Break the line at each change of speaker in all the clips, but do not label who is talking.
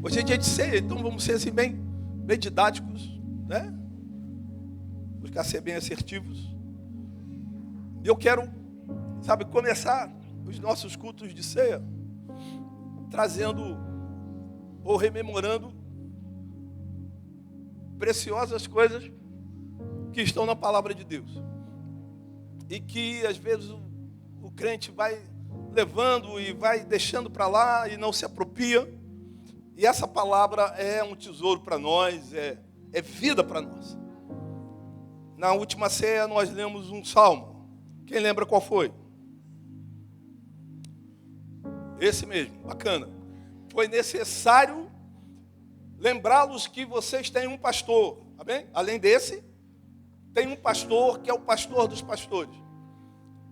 Hoje é dia de ceia, então vamos ser assim bem didáticos, né? Buscar ser bem assertivos. E eu quero, começar os nossos cultos de ceia trazendo ou rememorando preciosas coisas que estão na palavra de Deus. E que às vezes o crente vai levando e vai deixando para lá e não se apropria. E essa palavra é um tesouro para nós, é vida para nós. Na última ceia nós lemos um salmo. Quem lembra qual foi? Esse mesmo, bacana. Foi necessário lembrá-los que vocês têm um pastor, tá bem? Além desse, tem um pastor que é o pastor dos pastores.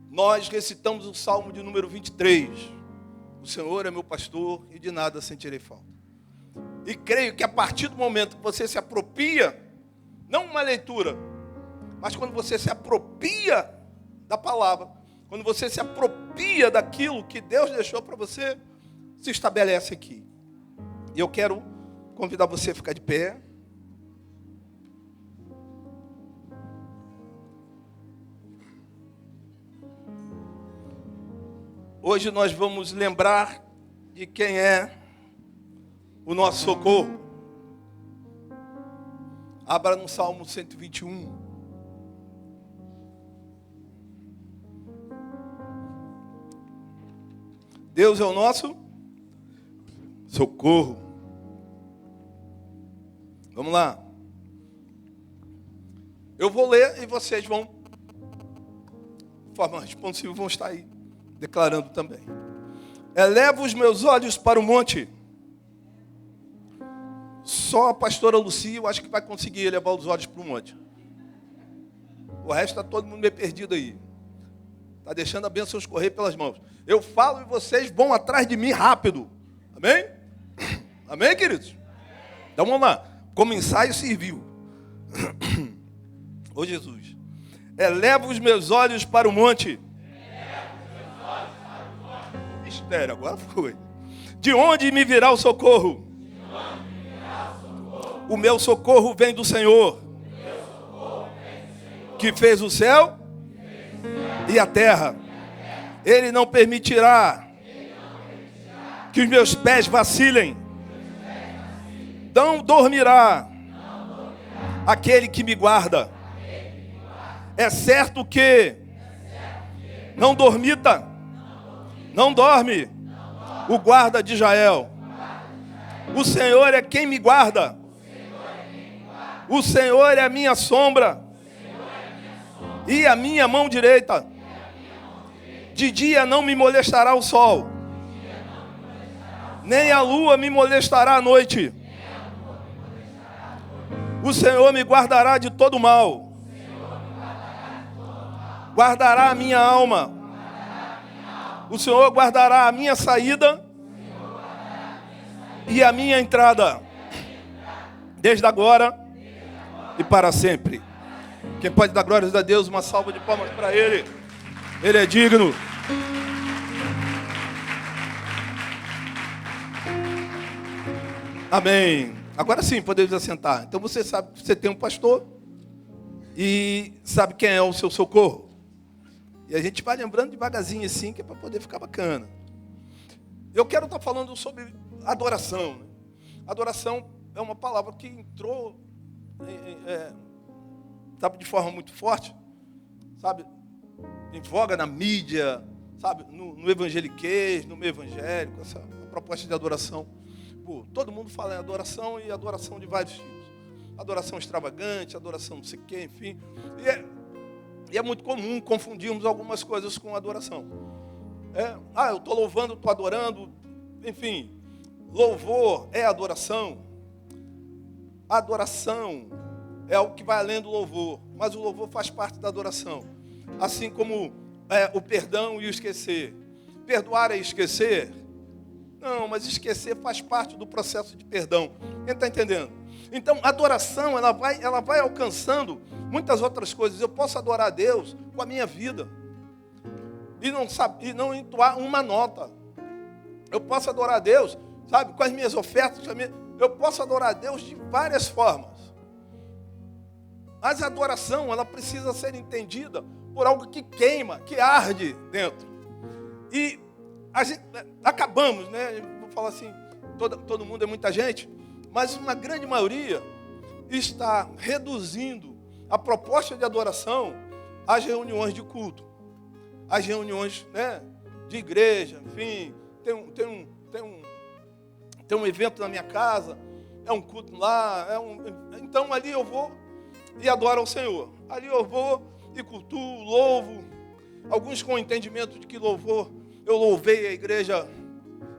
Nós recitamos o salmo de número 23. O Senhor é meu pastor e de nada sentirei falta. E creio que a partir do momento que você se apropria, não uma leitura, mas quando você se apropria da palavra, quando você se apropria daquilo que Deus deixou para você, se estabelece aqui. E eu quero convidar você a ficar de pé. Hoje nós vamos lembrar de quem é o nosso socorro. Abra no Salmo 121. Deus é o nosso socorro. Vamos lá. Eu vou ler e vocês vão, de forma responsiva, vão estar aí, declarando também. Elevo os meus olhos para o monte. Só a pastora Lucia, eu acho que vai conseguir elevar os olhos para o monte. O resto está todo mundo meio perdido aí. Está deixando a bênção escorrer pelas mãos. Eu falo e vocês vão atrás de mim rápido. Amém? Amém, queridos? Então vamos lá. Como ensaio serviu. Ô Jesus. Eleva os meus olhos para o monte. Espera, agora foi. De onde me virá o socorro? O meu socorro vem do Senhor, que fez o céu e a terra. Ele não permitirá que os meus pés vacilem. Não dormirá aquele que me guarda. É certo que não dormita, não dorme o guarda de Israel. O Senhor é quem me guarda. O Senhor é a minha sombra e a minha mão direita. De dia não me molestará o sol, nem a lua me molestará à noite. O Senhor me guardará de todo mal. Guardará a minha alma. O Senhor guardará a minha saída e a minha entrada, desde agora e para sempre. Quem pode dar glórias a Deus, uma salva de palmas para Ele. Ele é digno. Amém. Agora sim, podemos assentar. Então você sabe que você tem um pastor e sabe quem é o seu socorro. E a gente vai lembrando devagarzinho assim, que é para poder ficar bacana. Eu quero estar falando sobre adoração. Adoração é uma palavra que entrou sabe, de forma muito forte, sabe, em voga na mídia, sabe, no evangeliquez, no meio evangélico, essa proposta de adoração. Pô, todo mundo fala em adoração e adoração de vários tipos. Adoração extravagante, adoração não sei o quê, enfim. E é muito comum confundirmos algumas coisas com adoração. Eu estou louvando, estou adorando, enfim. Louvor é adoração. Adoração é algo que vai além do louvor, mas o louvor faz parte da adoração. Assim como o perdão e o esquecer. Perdoar é esquecer? Não, mas esquecer faz parte do processo de perdão. Quem está entendendo? Então, a adoração, ela vai alcançando muitas outras coisas. Eu posso adorar a Deus com a minha vida e não entoar uma nota. Eu posso adorar a Deus sabe, com as minhas ofertas. Eu posso adorar a Deus de várias formas. Mas a adoração, ela precisa ser entendida por algo que queima, que arde dentro. E a gente, acabamos, né? Vou falar assim, todo mundo é muita gente, mas uma grande maioria está reduzindo a proposta de adoração às reuniões de culto, às reuniões, né, de igreja, enfim, tem um evento na minha casa, é um culto lá, então ali eu vou e adoro ao Senhor. Ali eu vou e cultuo, louvo. Alguns com o entendimento de que louvor, eu louvei a igreja,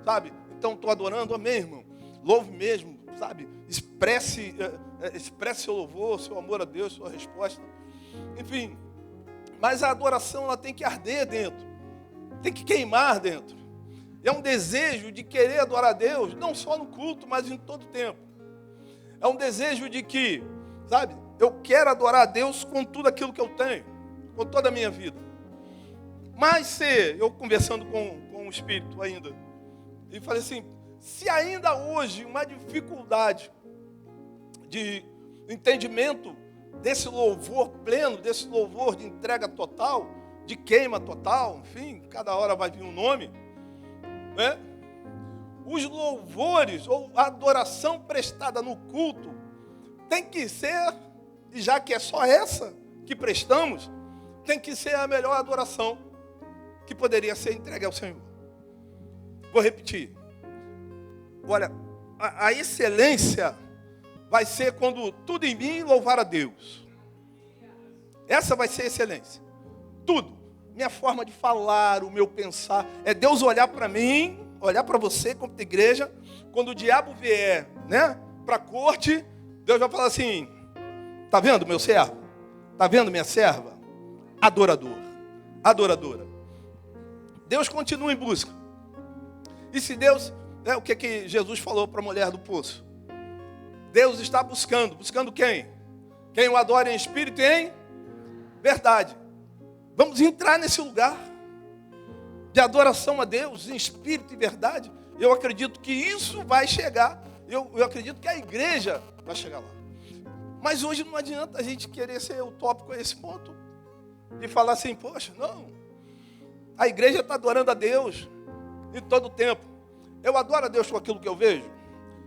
sabe? Então estou adorando, amém, irmão? Louve mesmo, sabe? Expresse seu louvor, seu amor a Deus, sua resposta. Enfim, mas a adoração, ela tem que arder dentro. Tem que queimar dentro. É um desejo de querer adorar a Deus, não só no culto, mas em todo tempo. É um desejo de que, sabe, eu quero adorar a Deus com tudo aquilo que eu tenho, com toda a minha vida. Mas se, eu conversando com o Espírito ainda, e falei assim, se ainda hoje uma dificuldade de entendimento desse louvor pleno, desse louvor de entrega total, de queima total, enfim, cada hora vai vir um nome, né? Os louvores ou a adoração prestada no culto tem que ser, e já que é só essa que prestamos, tem que ser a melhor adoração que poderia ser entregue ao Senhor. Vou repetir. Olha, a excelência vai ser quando tudo em mim louvar a Deus. Essa vai ser a excelência. Tudo. Minha forma de falar, o meu pensar. É Deus olhar para mim, olhar para você como igreja. Quando o diabo vier, né, para a corte, Deus vai falar assim, está vendo meu servo? Está vendo minha serva? Adorador. Adoradora. Deus continua em busca. E se Deus, o que Jesus falou para a mulher do poço? Deus está buscando. Buscando quem? Quem o adora em espírito e em verdade. Vamos entrar nesse lugar de adoração a Deus em espírito e verdade. Eu acredito que isso vai chegar. Eu acredito que a igreja vai chegar lá. Mas hoje não adianta a gente querer ser utópico a esse ponto. E falar assim, poxa, não. A igreja está adorando a Deus em todo o tempo. Eu adoro a Deus com aquilo que eu vejo.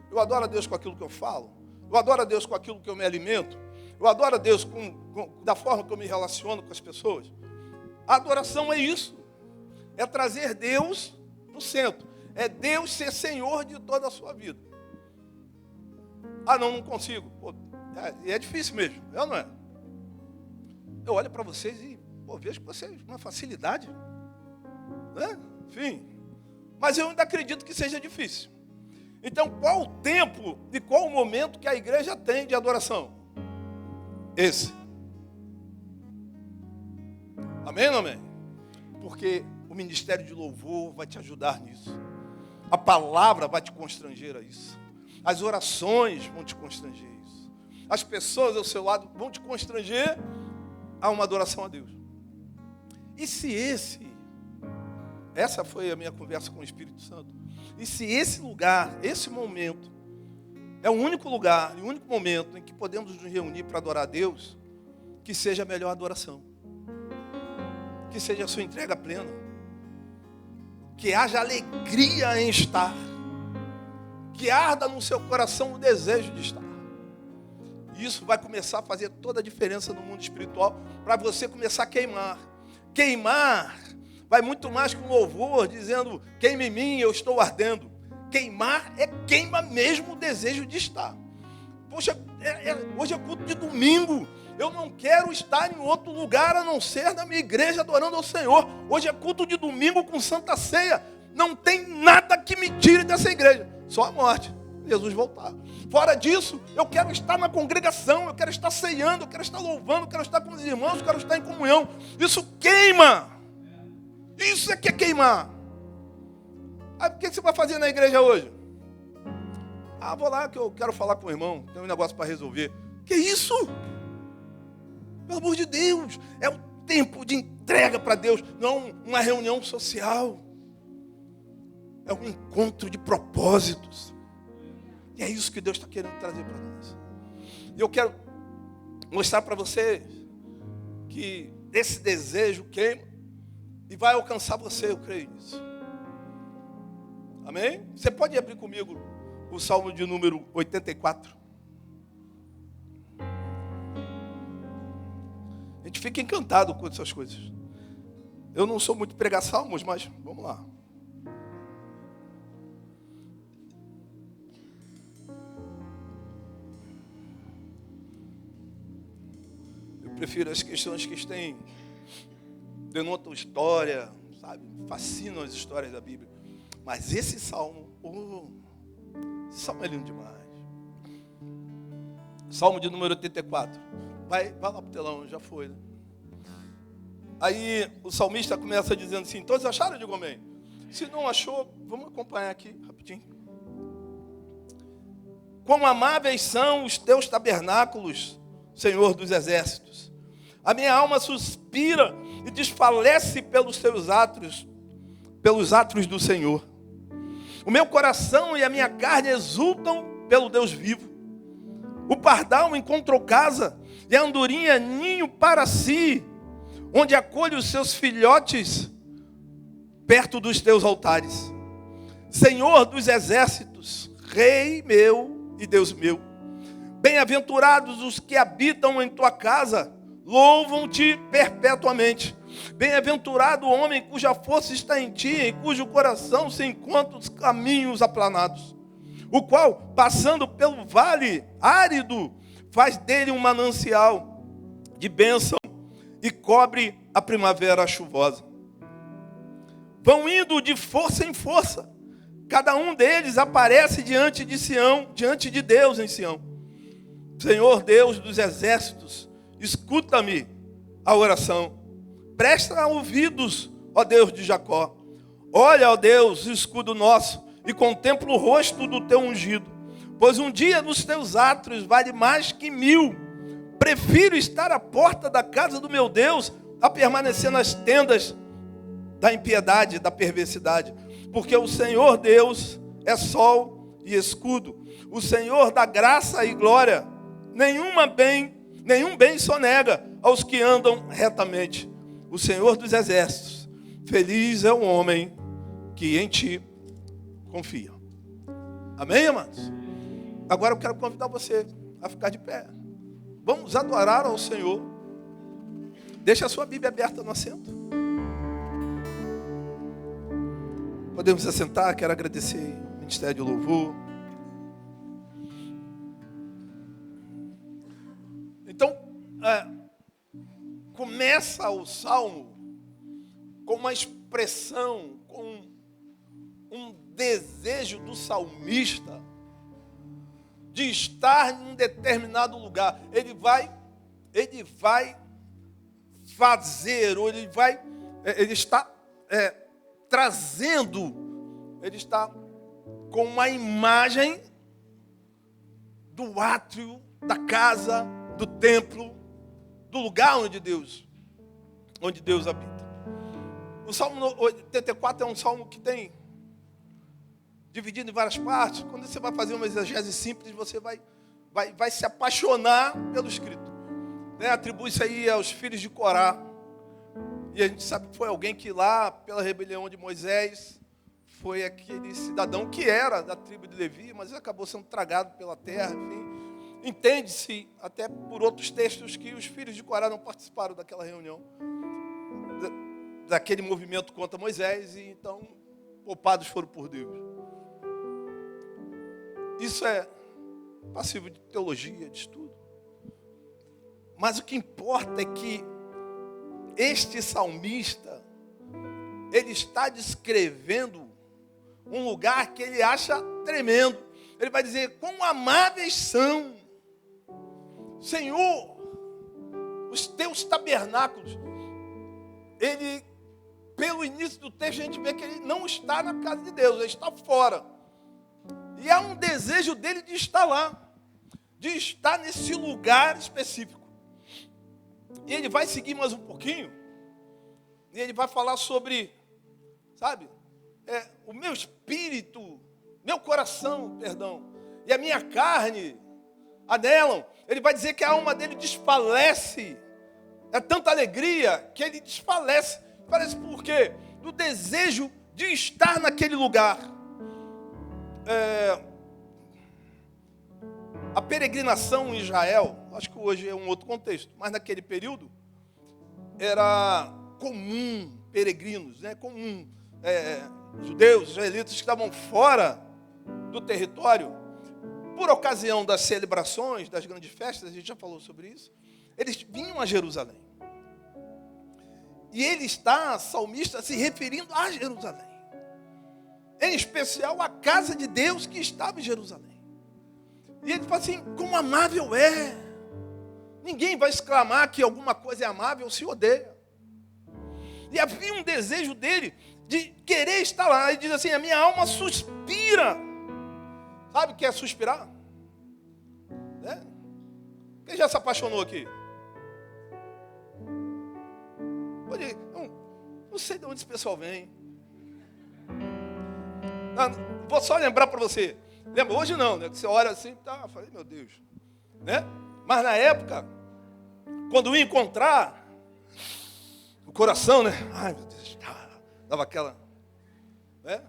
Eu adoro a Deus com aquilo que eu falo. Eu adoro a Deus com aquilo que eu me alimento. Eu adoro a Deus da forma que eu me relaciono com as pessoas. A adoração é isso. É trazer Deus no centro. É Deus ser Senhor de toda a sua vida. Ah, não consigo. Pô, é difícil mesmo, é ou não é? Eu olho para vocês e vejo que vocês com uma facilidade. Né? Enfim. Mas eu ainda acredito que seja difícil. Então, qual o tempo e qual o momento que a igreja tem de adoração? Esse. Amém ou não amém? Porque o ministério de louvor vai te ajudar nisso. A palavra vai te constranger a isso. As orações vão te constranger a isso. As pessoas ao seu lado vão te constranger a uma adoração a Deus. E se essa foi a minha conversa com o Espírito Santo. E se esse lugar, esse momento, é o único lugar e o único momento em que podemos nos reunir para adorar a Deus, que seja a melhor adoração. Que seja a sua entrega plena. Que haja alegria em estar. Que arda no seu coração o desejo de estar. E isso vai começar a fazer toda a diferença no mundo espiritual, para você começar a queimar. Queimar vai muito mais que um louvor, dizendo, queima em mim, eu estou ardendo. Queimar queima mesmo o desejo de estar. Poxa, hoje é culto de domingo. Eu não quero estar em outro lugar a não ser na minha igreja adorando ao Senhor. Hoje é culto de domingo com Santa Ceia. Não tem nada que me tire dessa igreja. Só a morte. Jesus voltar. Fora disso, eu quero estar na congregação. Eu quero estar ceando. Eu quero estar louvando. Eu quero estar com os irmãos. Eu quero estar em comunhão. Isso queima. Isso é que é queimar. Aí, o que você vai fazer na igreja hoje? Ah, vou lá que eu quero falar com o irmão. Tem um negócio para resolver. Que isso? Pelo amor de Deus, é o tempo de entrega para Deus, não uma reunião social. é um encontro de propósitos. E é isso que Deus está querendo trazer para nós. E eu quero mostrar para vocês que esse desejo queima e vai alcançar você, eu creio nisso. Amém? Você pode abrir comigo o Salmo de número 84. A gente fica encantado com essas coisas. Eu não sou muito pregar salmos, mas vamos lá. Eu prefiro as questões que denotam história, sabe? Fascinam as histórias da Bíblia. Mas esse salmo, esse salmo é lindo demais. Salmo de número 84. Vai lá pro telão, já foi, né? Aí o salmista começa dizendo assim: todos acharam? Eu digo amém. Se não achou, vamos acompanhar aqui rapidinho. Quão amáveis são os teus tabernáculos, Senhor dos exércitos. A minha alma suspira e desfalece pelos teus átrios, pelos átrios do Senhor. O meu coração e a minha carne exultam pelo Deus vivo. O pardal encontrou casa e a andorinha ninho para si, onde acolhe os seus filhotes perto dos teus altares. Senhor dos exércitos, Rei meu e Deus meu, bem-aventurados os que habitam em tua casa, louvam-te perpetuamente. Bem-aventurado o homem cuja força está em ti, em cujo coração se encontram os caminhos aplanados, o qual, passando pelo vale árido, faz dele um manancial de bênção e cobre a primavera chuvosa. Vão indo de força em força, cada um deles aparece diante de Sião, diante de Deus em Sião. Senhor Deus dos exércitos, escuta-me a oração. Presta ouvidos, ó Deus de Jacó. Olha, ó Deus, escudo nosso, e contempla o rosto do teu ungido. Pois um dia nos teus átrios vale mais que 1000. Prefiro estar à porta da casa do meu Deus a permanecer nas tendas da impiedade, da perversidade. Porque o Senhor Deus é sol e escudo. O Senhor dá graça e glória. Nenhum bem sonega aos que andam retamente. O Senhor dos exércitos, feliz é o homem que em ti confia. Amém, amados? Agora eu quero convidar você a ficar de pé. Vamos adorar ao Senhor. Deixa a sua Bíblia aberta no assento. Podemos assentar, quero agradecer o Ministério de Louvor. Então, começa o Salmo com uma expressão, com um desejo do salmista de estar em um determinado lugar. Ele vai fazer, ou ele está trazendo, ele está com uma imagem do átrio, da casa, do templo, do lugar onde Deus habita. O Salmo 84 é um salmo que tem dividido em várias partes. Quando você vai fazer uma exegese simples, você vai se apaixonar pelo escrito. Atribui isso aí aos filhos de Corá. E a gente sabe que foi alguém que lá, pela rebelião de Moisés, foi aquele cidadão que era da tribo de Levi, mas acabou sendo tragado pela terra. Enfim, entende-se, até por outros textos, que os filhos de Corá não participaram daquela reunião, daquele movimento contra Moisés, e então poupados foram por Deus. Isso é passivo de teologia, de estudo. Mas o que importa é que este salmista, ele está descrevendo um lugar que ele acha tremendo. Ele vai dizer: quão amáveis são, Senhor, os teus tabernáculos. Ele, pelo início do texto, a gente vê que ele não está na casa de Deus, ele está fora. E há um desejo dele de estar lá, de estar nesse lugar específico. E ele vai seguir mais um pouquinho, e ele vai falar sobre, sabe, o meu espírito, meu coração, perdão, e a minha carne anelam. Ele vai dizer que a alma dele desfalece. É tanta alegria que ele desfalece. Parece por quê? Do desejo de estar naquele lugar. A peregrinação em Israel, acho que hoje é um outro contexto, mas naquele período era comum, peregrinos, né? Comum, judeus, israelitas que estavam fora do território, por ocasião das celebrações, das grandes festas, a gente já falou sobre isso, eles vinham a Jerusalém. E ele está, salmista, se referindo a Jerusalém. Em especial a casa de Deus que estava em Jerusalém. E ele fala assim, como amável é. Ninguém vai exclamar que alguma coisa é amável se odeia. E havia um desejo dele de querer estar lá. Ele diz assim, a minha alma suspira. Sabe o que é suspirar? Quem já se apaixonou aqui? Não sei de onde esse pessoal vem. Vou só lembrar para você. Lembra? Hoje não, né? Que você olha assim, tá, falei, meu Deus. Né? Mas na época, quando ia encontrar, o coração, né? Ai, meu Deus, dava aquela. Né?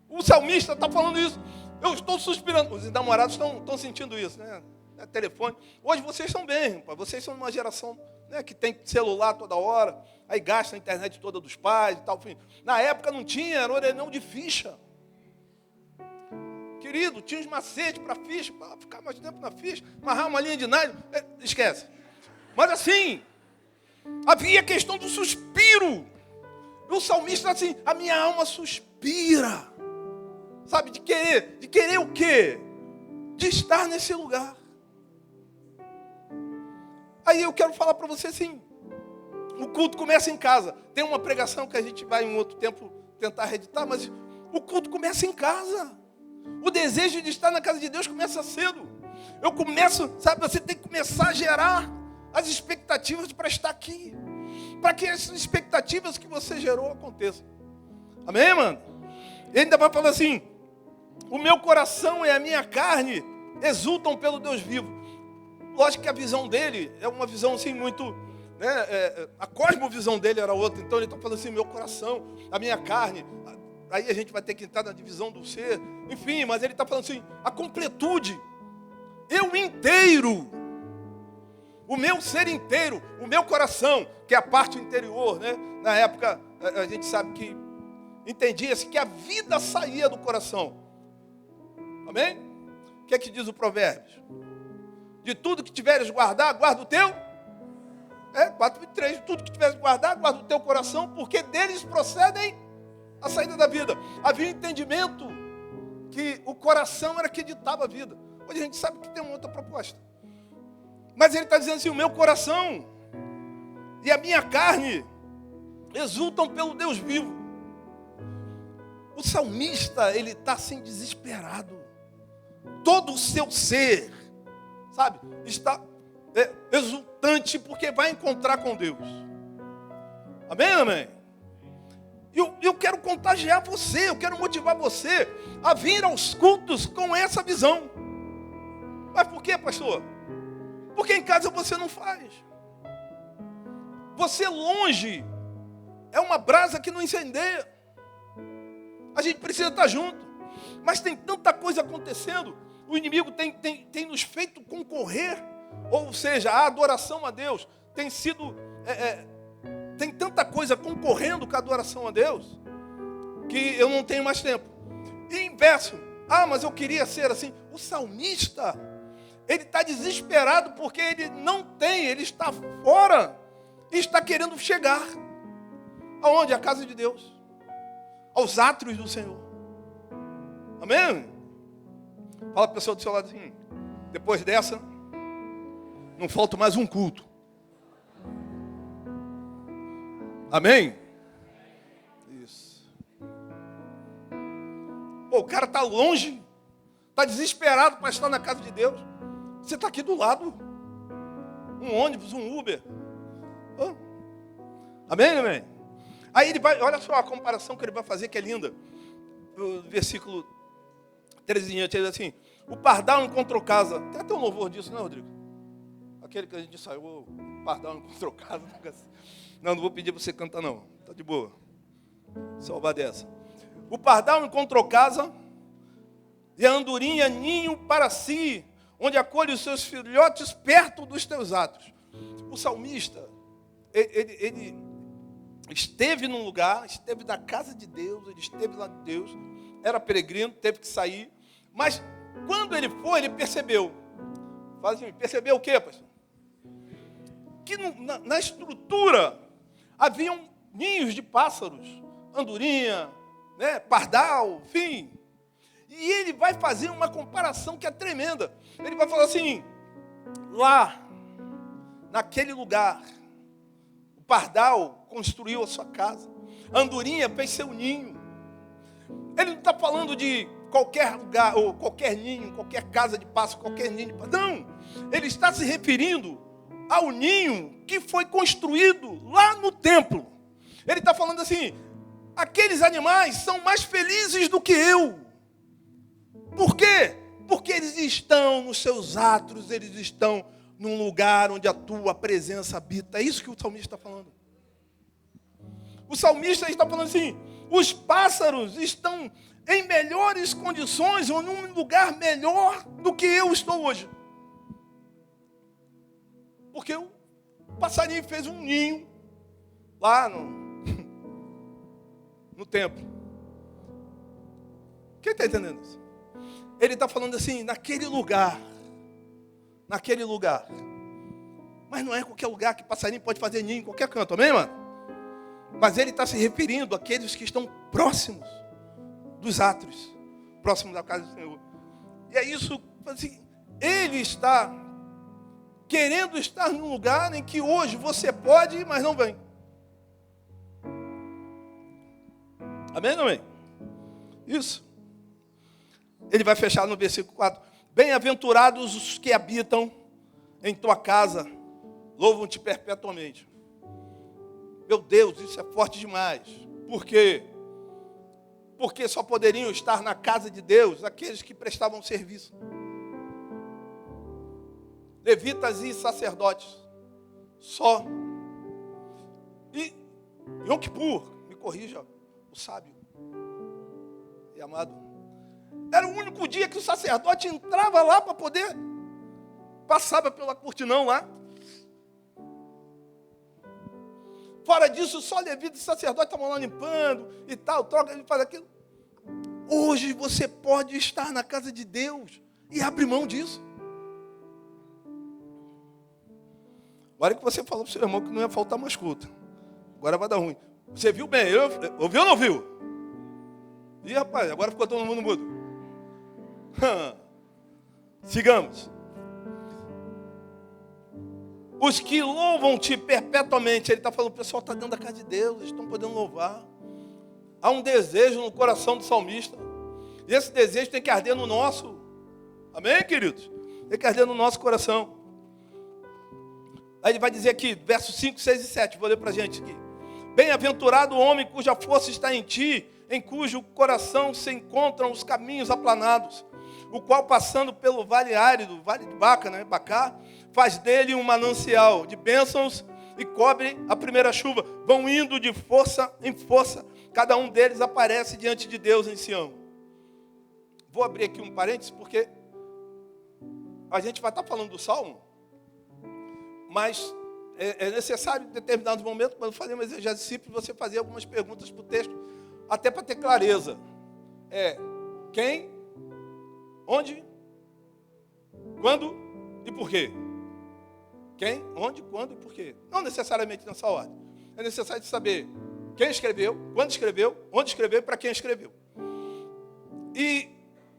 O salmista está falando isso. Eu estou suspirando. Os namorados estão sentindo isso, né? Telefone. Hoje vocês estão bem, rapaz. Vocês são uma geração, né, que tem celular toda hora, aí gasta a internet toda dos pais e tal. Enfim. Na época não tinha, era orelhão de ficha. Querido, tinha uns macetes para ficha, para ficar mais tempo na ficha, amarrar uma linha de nylon, esquece. Mas assim, havia a questão do suspiro. E o salmista assim, a minha alma suspira. Sabe, de querer o quê? De estar nesse lugar. Aí eu quero falar para você assim, o culto começa em casa. Tem uma pregação que a gente vai em outro tempo tentar reeditar, mas o culto começa em casa. O desejo de estar na casa de Deus começa cedo. Eu começo, sabe, você tem que começar a gerar as expectativas para estar aqui. Para que essas expectativas que você gerou aconteçam. Amém, mano? Ele ainda vai falar assim, o meu coração e a minha carne exultam pelo Deus vivo. Lógico que a visão dele é uma visão assim muito, né, a cosmovisão dele era outra. Então ele está falando assim, meu coração, a minha carne. Aí a gente vai ter que entrar na divisão do ser. Enfim, mas ele está falando assim, a completude. Eu inteiro. O meu ser inteiro, o meu coração, que é a parte interior, né? Na época, a gente sabe que entendia-se que a vida saía do coração. Amém? O que é que diz o Provérbios? De tudo que tiveres guardar, guarda o teu. 4:23. De tudo que tiveres guardar, guarda o teu coração, porque deles procedem a saída da vida. Havia um entendimento que o coração era que ditava a vida. Hoje a gente sabe que tem uma outra proposta. Mas ele está dizendo assim, o meu coração e a minha carne exultam pelo Deus vivo. O salmista, ele está assim desesperado. Todo o seu ser, sabe, está exultante porque vai encontrar com Deus. Amém, amém? Eu quero contagiar você, eu quero motivar você a vir aos cultos com essa visão. Mas por quê, pastor? Porque em casa você não faz. Você longe é uma brasa que não incendeia. A gente precisa estar junto. Mas tem tanta coisa acontecendo. O inimigo tem nos feito concorrer. Ou seja, a adoração a Deus tem sido... tem tanta coisa concorrendo com a adoração a Deus que eu não tenho mais tempo. E inverso. Mas eu queria ser assim. O salmista... ele está desesperado porque ele não tem, ele está fora e está querendo chegar. Aonde? À casa de Deus. Aos átrios do Senhor. Amém? Fala para a pessoa do seu lado assim, depois dessa, não falta mais um culto. Amém? Isso. Pô, o cara está longe, está desesperado para estar na casa de Deus. Você está aqui do lado. Um ônibus, um Uber. Amém, amém? Aí ele vai, olha só a comparação que ele vai fazer, que é linda. o versículo 13 em diante, ele diz assim: o pardal encontrou casa. Tem até um louvor disso, né, Rodrigo? Aquele que a gente saiu, o pardal encontrou casa. Não vou pedir para você cantar, não. Está de boa. Salvar dessa. O pardal encontrou casa e a andorinha ninho para si, onde acolhe os seus filhotes perto dos teus atos. O salmista, ele esteve num lugar, esteve na casa de Deus, ele esteve lá de Deus, era peregrino, teve que sair, mas quando ele foi, ele percebeu. Fala assim, percebeu o quê, pastor? Que na estrutura haviam ninhos de pássaros, andorinha, né, pardal, enfim. E ele vai fazer uma comparação que é tremenda. Ele vai falar assim: lá, naquele lugar, o pardal construiu a sua casa, a andorinha fez seu ninho. Ele não está falando de qualquer lugar, ou qualquer ninho, qualquer casa de pássaro, qualquer ninho de pássaro. Não, ele está se referindo ao ninho que foi construído lá no templo. Ele está falando assim: aqueles animais são mais felizes do que eu. Por quê? Porque eles estão nos seus átrios, eles estão num lugar onde a tua presença habita. É isso que o salmista está falando. O salmista está falando assim: os pássaros estão em melhores condições, ou num lugar melhor do que eu estou hoje. Porque o passarinho fez um ninho lá no templo. Quem está entendendo isso? Ele está falando assim, naquele lugar. Mas não é qualquer lugar que passarinho pode fazer ninho em qualquer canto, amém, mano? Mas ele está se referindo àqueles que estão próximos dos átrios, próximos da casa do Senhor. E é isso, assim, ele está querendo estar num lugar em que hoje você pode, mas não vem. Amém ou não amém? Isso. Ele vai fechar no versículo 4. Bem-aventurados os que habitam em tua casa, louvam-te perpetuamente. Meu Deus, isso é forte demais. Por quê? Porque só poderiam estar na casa de Deus aqueles que prestavam serviço. Levitas e sacerdotes. Só. E Yom Kippur, me corrija, o sábio e amado, era o único dia que o sacerdote entrava lá para poder, passava pela cortinão lá. Fora disso, só levita e sacerdote estavam lá limpando e tal, troca, ele faz aquilo. Hoje você pode estar na casa de Deus e abrir mão disso. Agora que você falou para o seu irmão que não ia faltar mais culto. Agora vai dar ruim. Você viu bem? Ouviu ou não viu? Ih, rapaz, agora ficou todo mundo mudo. Sigamos. Os que louvam-te perpetuamente. Ele está falando, o pessoal está dentro da casa de Deus, eles estão podendo louvar. Há um desejo no coração do salmista. E esse desejo tem que arder no nosso. Amém, queridos? Tem que arder no nosso coração. Aí ele vai dizer aqui, versos 5, 6 e 7. Vou ler para a gente aqui. Bem-aventurado o homem cuja força está em ti, em cujo coração se encontram os caminhos aplanados, o qual, passando pelo vale árido, vale de Baca, né, Bacá, faz dele um manancial de bênçãos e cobre a primeira chuva. Vão indo de força em força, cada um deles aparece diante de Deus em Sião. Vou abrir aqui um parênteses, porque a gente vai estar falando do Salmo, mas é necessário em determinados momentos, quando fazer um exercício simples, você fazer algumas perguntas para o texto, até para ter clareza. Quem, onde, quando e por quê? Quem, onde, quando e por quê? Não necessariamente nessa ordem. É necessário saber quem escreveu, quando escreveu, onde escreveu e para quem escreveu. E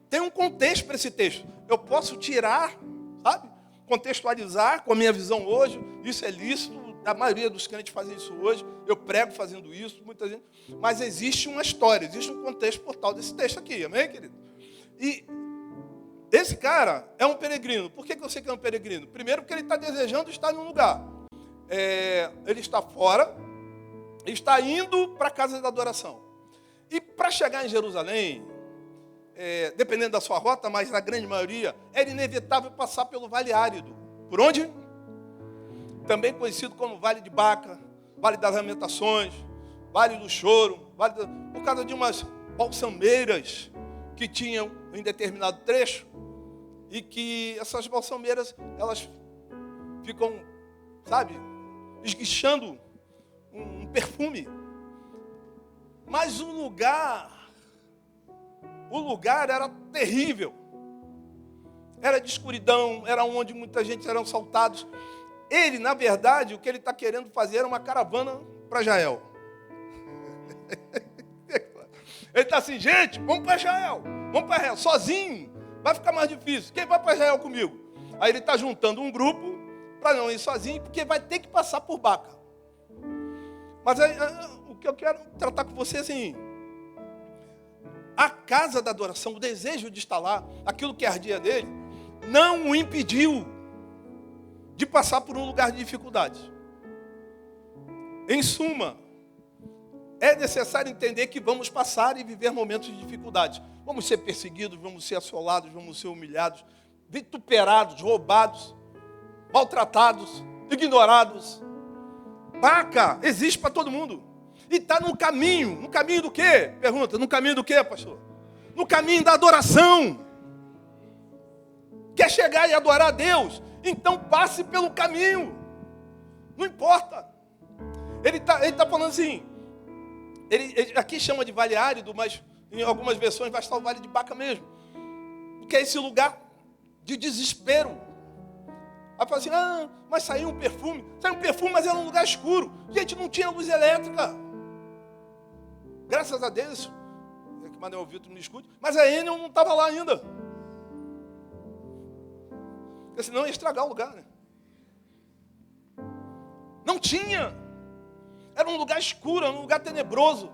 tem um contexto para esse texto. Eu posso tirar, sabe? Contextualizar com a minha visão hoje. Isso é lícito. A maioria dos crentes fazem isso hoje. Eu prego fazendo isso, muita gente. Mas existe uma história, existe um contexto por tal desse texto aqui. Amém, querido? E esse cara é um peregrino. Por que eu sei que é um peregrino? Primeiro porque ele está desejando estar em um lugar. Ele está fora, está indo para a casa da adoração. E para chegar em Jerusalém, dependendo da sua rota, mas a grande maioria, era inevitável passar pelo Vale Árido. Por onde? Também conhecido como Vale de Baca, Vale das Lamentações, Vale do Choro, por causa de umas balsameiras que tinham em determinado trecho, e que essas balsameiras, elas ficam, sabe, esguichando um perfume. Mas o lugar era terrível. Era de escuridão, era onde muita gente eram assaltados. Ele, na verdade, o que ele está querendo fazer é uma caravana para Israel. Ele está assim, gente, vamos para Israel. Vamos para Israel, sozinho. Vai ficar mais difícil. Quem vai para Israel comigo? Aí ele está juntando um grupo para não ir sozinho, porque vai ter que passar por Baca. Mas aí, o que eu quero tratar com você é assim, a casa da adoração, o desejo de estar lá, aquilo que ardia nele, não o impediu de passar por um lugar de dificuldade. Em suma, é necessário entender que vamos passar e viver momentos de dificuldade. Vamos ser perseguidos, vamos ser assolados, vamos ser humilhados, vituperados, roubados, maltratados, ignorados. Baca existe para todo mundo. E está no caminho. No caminho do quê? Pergunta, no caminho do quê, pastor? No caminho da adoração. Quer chegar e adorar a Deus? Então passe pelo caminho. Não importa. Ele tá falando assim, ele aqui chama de Vale Árido, mas em algumas versões vai estar o Vale de Baca mesmo. Porque é esse lugar de desespero. Aí fala assim, mas saiu um perfume. Saiu um perfume, mas era um lugar escuro. Gente, não tinha luz elétrica. Graças a Deus, é que mandei ouvir, tu me escute. Mas a Enel não estava lá ainda. Porque senão ia estragar o lugar, né? Não tinha. Era um lugar escuro, era um lugar tenebroso.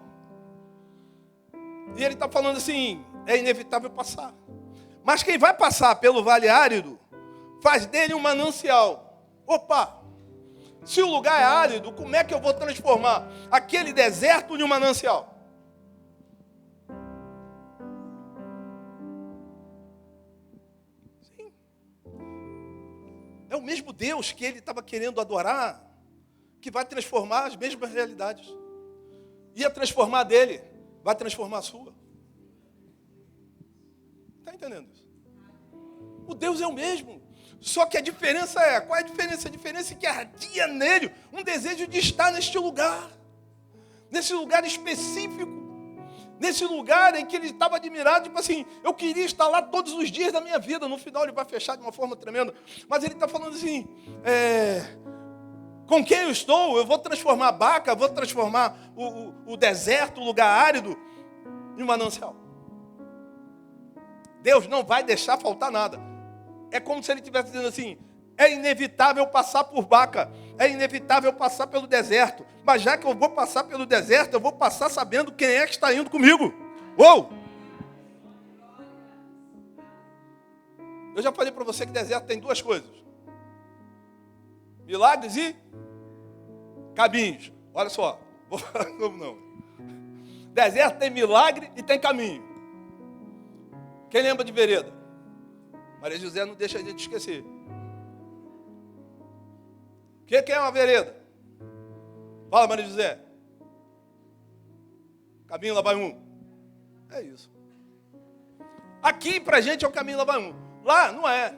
E ele está falando assim, é inevitável passar. Mas quem vai passar pelo Vale Árido, faz dele um manancial. Opa! Se o lugar é árido, como é que eu vou transformar aquele deserto em um manancial? Sim. É o mesmo Deus que ele estava querendo adorar, que vai transformar as mesmas realidades. Ia transformar dele, vai transformar a sua. Está entendendo isso? O Deus é o mesmo. Só que a diferença é, qual é a diferença? A diferença é que ardia nele um desejo de estar neste lugar. Nesse lugar específico. Nesse lugar em que ele estava admirado, tipo assim, eu queria estar lá todos os dias da minha vida. No final ele vai fechar de uma forma tremenda. Mas ele está falando assim, com quem eu estou, eu vou transformar a Baca, vou transformar o deserto, o lugar árido, em um manancial. Deus não vai deixar faltar nada. É como se ele estivesse dizendo assim, é inevitável passar por Baca, é inevitável passar pelo deserto, mas já que eu vou passar pelo deserto, eu vou passar sabendo quem é que está indo comigo. Uou! Eu já falei para você que deserto tem duas coisas. Milagres e caminhos. Olha só, vou falar de novo não. Deserto tem milagre e tem caminho. Quem lembra de vereda? Maria José não deixa a gente esquecer. O que é uma vereda? Fala, Maria José. Caminho lá vai um. É isso. Aqui pra gente é o caminho lá vai um. Lá não é.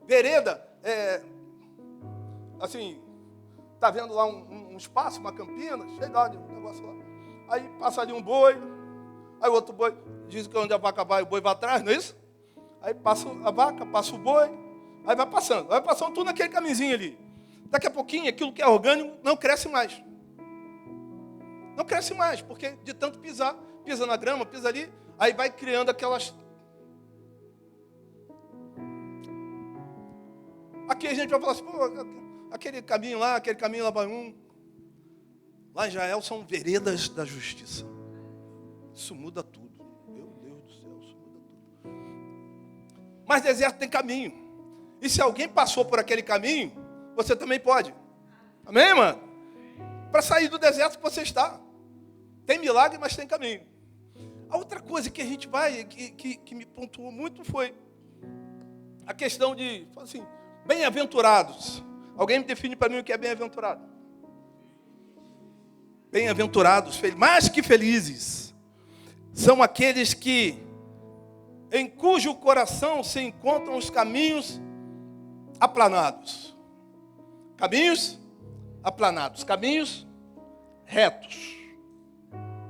Vereda é assim, tá vendo lá um espaço, uma campina, cheio de um negócio lá. Aí passa ali um boi, aí o outro boi diz que onde a vaca vai, o boi vai atrás, não é isso? Aí passa a vaca, passa o boi, aí vai passando tudo naquele caminhozinho ali. Daqui a pouquinho, aquilo que é orgânico não cresce mais. Não cresce mais, porque de tanto pisar, pisa na grama, pisa ali, aí vai criando aquelas... Aqui a gente vai falar assim, aquele caminho lá vai um. Lá em Israel são veredas da justiça. Isso muda tudo. Mas deserto tem caminho. E se alguém passou por aquele caminho, você também pode. Amém, mano? Para sair do deserto que você está. Tem milagre, mas tem caminho. A outra coisa que a gente vai, que me pontuou muito foi a questão de, assim, bem-aventurados. Alguém me define para mim o que é bem-aventurado? Bem-aventurados, mais que felizes, são aqueles em cujo coração se encontram os caminhos aplanados. Caminhos aplanados, caminhos retos.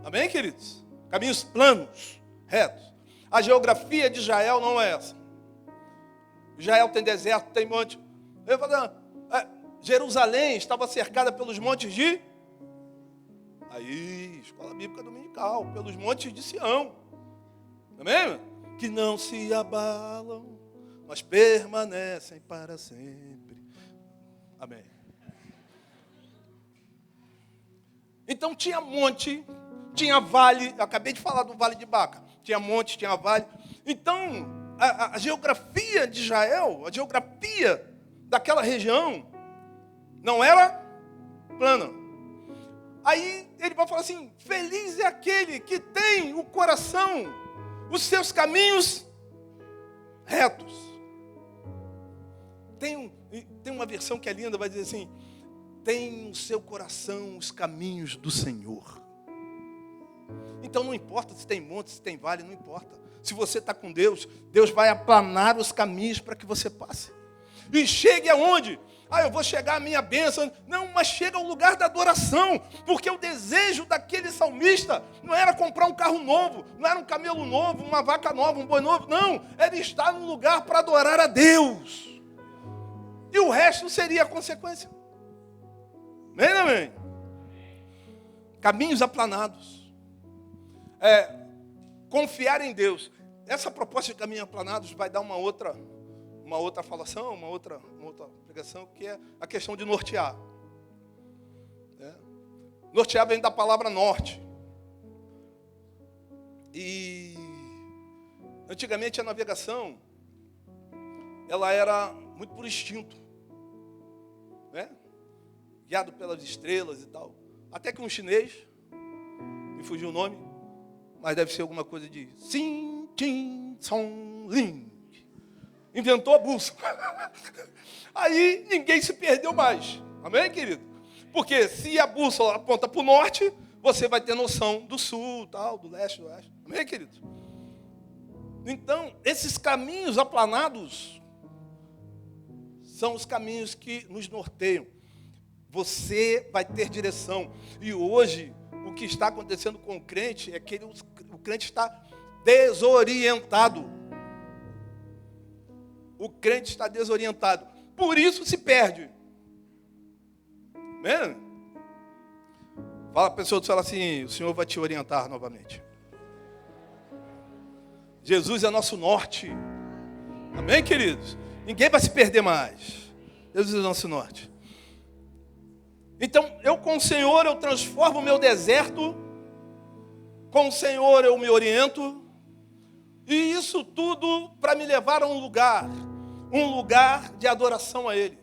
Amém, queridos? Caminhos planos, retos. A geografia de Israel não é essa. Israel tem deserto, tem monte. Eu falo, Jerusalém estava cercada pelos montes de... Aí, escola bíblica dominical, pelos montes de Sião. Amém? Que não se abalam, mas permanecem para sempre. Amém. Então tinha monte, tinha vale, eu acabei de falar do vale de Baca. Tinha monte, tinha vale. Então, a geografia de Israel, a geografia daquela região, não era plana. Aí ele vai falar assim, feliz é aquele que tem o coração, os seus caminhos retos. Tem uma versão que é linda, vai dizer assim, tem no seu coração os caminhos do Senhor. Então não importa se tem monte, se tem vale, não importa. Se você está com Deus, Deus vai aplanar os caminhos para que você passe. E chegue aonde? Eu vou chegar à minha bênção. Não, mas chega ao lugar da adoração. Porque o desejo daquele salmista não era comprar um carro novo, não era um camelo novo, uma vaca nova, um boi novo. Não, era estar num lugar para adorar a Deus. E o resto seria a consequência. Amém, amém? Caminhos aplanados. Confiar em Deus. Essa proposta de caminhos aplanados vai dar uma outra falação, uma outra pregação, que é a questão de nortear. Nortear vem da palavra norte. E antigamente a navegação, ela era muito por instinto, guiado pelas estrelas e tal. Até que um chinês, me fugiu o nome, mas deve ser alguma coisa de Xin, Chin, Song, Lin. Inventou a bússola. Aí ninguém se perdeu mais. Amém, querido? Porque se a bússola aponta para o norte, você vai ter noção do sul, tal, do leste, do oeste. Amém, querido? Então, esses caminhos aplanados são os caminhos que nos norteiam. Você vai ter direção. E hoje, o que está acontecendo com o crente é que o crente está desorientado. O crente está desorientado. Por isso se perde. Amém? Fala a pessoa, fala assim, o Senhor vai te orientar novamente. Jesus é nosso norte. Amém, queridos? Ninguém vai se perder mais. Jesus é nosso norte. Então, com o Senhor eu transformo o meu deserto. Com o Senhor eu me oriento. E isso tudo para me levar a um lugar de adoração a Ele.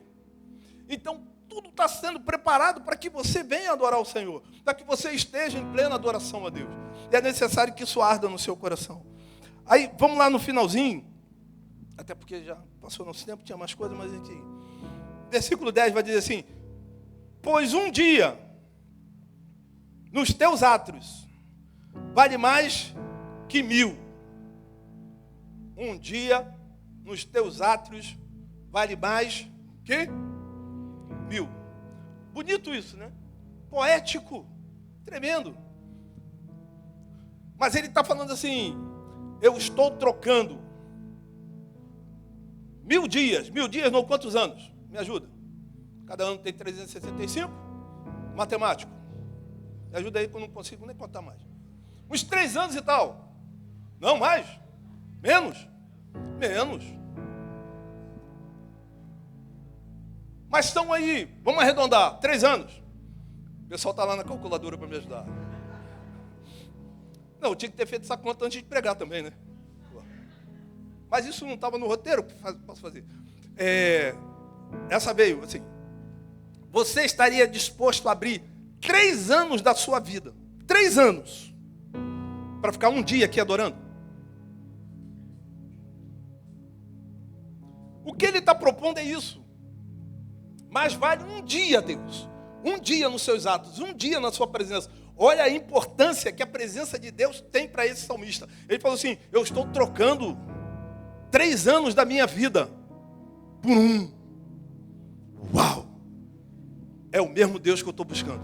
Então, tudo está sendo preparado para que você venha adorar o Senhor, para que você esteja em plena adoração a Deus. E é necessário que isso arda no seu coração. Aí, vamos lá no finalzinho, até porque já passou nosso tempo, tinha mais coisas, mas a gente... Versículo 10 vai dizer assim, pois um dia, nos teus átrios, vale mais que 1000. Um dia, nos teus átrios, vale mais que 1000. Bonito isso, né? Poético, tremendo. Mas ele está falando assim, eu estou trocando 1000 dias. 1000 dias não, quantos anos? Me ajuda. Cada ano tem 365. Matemático. Me ajuda aí que eu não consigo nem contar mais. Uns 3 anos e tal. Não, mais. Menos. Mas estão aí, vamos arredondar, 3 anos. O pessoal está lá na calculadora para me ajudar. Não, eu tinha que ter feito essa conta antes de pregar também, né? Mas isso não estava no roteiro, posso fazer. Essa veio assim. Você estaria disposto a abrir 3 anos da sua vida. 3 anos. para ficar um dia aqui adorando? O que ele está propondo é isso. Mas vale um dia, Deus. Um dia nos seus atos, um dia na sua presença. Olha a importância que a presença de Deus tem para esse salmista. Ele falou assim: eu estou trocando 3 anos da minha vida por um. Uau! É o mesmo Deus que eu estou buscando.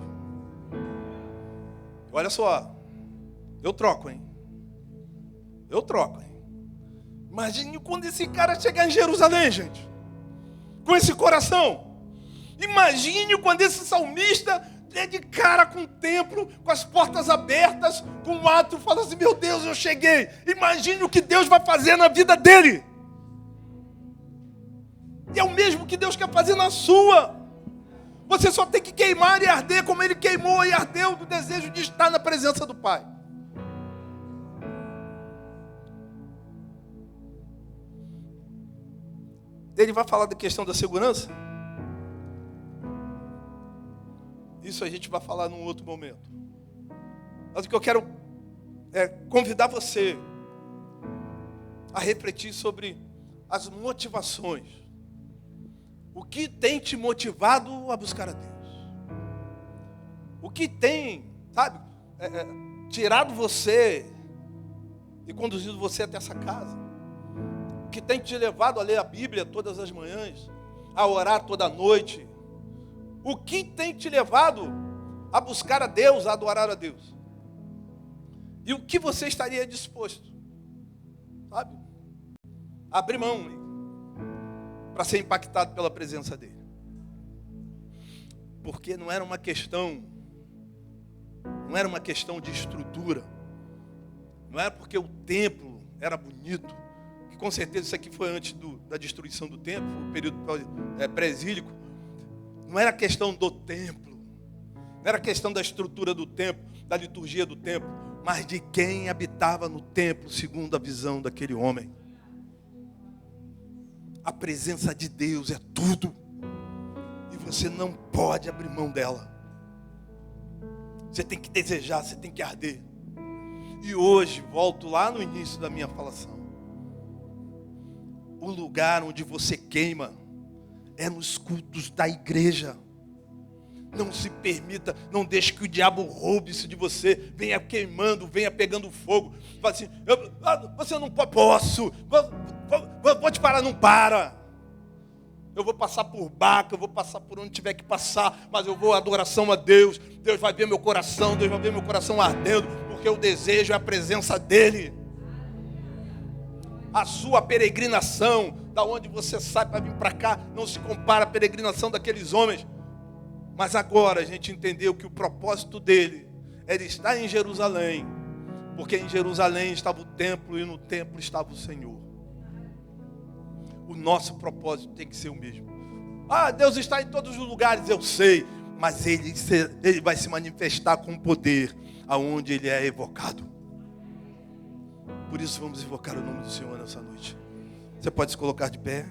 Olha só, eu troco, hein? Eu troco, hein? Imagine quando esse cara chegar em Jerusalém, gente. Com esse coração. Imagine quando esse salmista é de cara com o templo, com as portas abertas, com o ato, fala assim: meu Deus, eu cheguei. Imagine o que Deus vai fazer na vida dele. E é o mesmo que Deus quer fazer na sua. Você só tem que queimar e arder como ele queimou e ardeu do desejo de estar na presença do Pai. Ele vai falar da questão da segurança. Isso a gente vai falar num outro momento. Mas o que eu quero é convidar você a refletir sobre as motivações. O que tem te motivado a buscar a Deus? O que tem, sabe, tirado você e conduzido você até essa casa? O que tem te levado a ler a Bíblia todas as manhãs, a orar toda noite? O que tem te levado a buscar a Deus, a adorar a Deus? E o que você estaria disposto, sabe, a abrir mão para ser impactado pela presença dele? Porque não era uma questão de estrutura, não era porque o templo era bonito, que com certeza isso aqui foi antes da destruição do templo, o período pré-exílico. Não era questão do templo, não era questão da estrutura do templo, da liturgia do templo, mas de quem habitava no templo, segundo a visão daquele homem. A presença de Deus é tudo, e você não pode abrir mão dela. Você tem que desejar, você tem que arder. E hoje, volto lá no início da minha falação. O lugar onde você queima é nos cultos da igreja. Não se permita, não deixe que o diabo roube isso de você. Venha queimando, venha pegando fogo. Fala assim: você não pode, posso. Vou te parar, não para. Eu vou passar por Baca, eu vou passar por onde tiver que passar, mas eu vou adoração a Deus. Deus vai ver meu coração, Deus vai ver meu coração ardendo, porque o desejo é a presença dEle. A sua peregrinação, da onde você sai para vir para cá, não se compara à peregrinação daqueles homens. Mas agora a gente entendeu que o propósito dele era estar em Jerusalém, porque em Jerusalém estava o templo e no templo estava o Senhor. O nosso propósito tem que ser o mesmo. Deus está em todos os lugares, eu sei, mas Ele vai se manifestar com poder aonde Ele é evocado. Por isso vamos invocar o nome do Senhor nessa noite. Você pode se colocar de pé?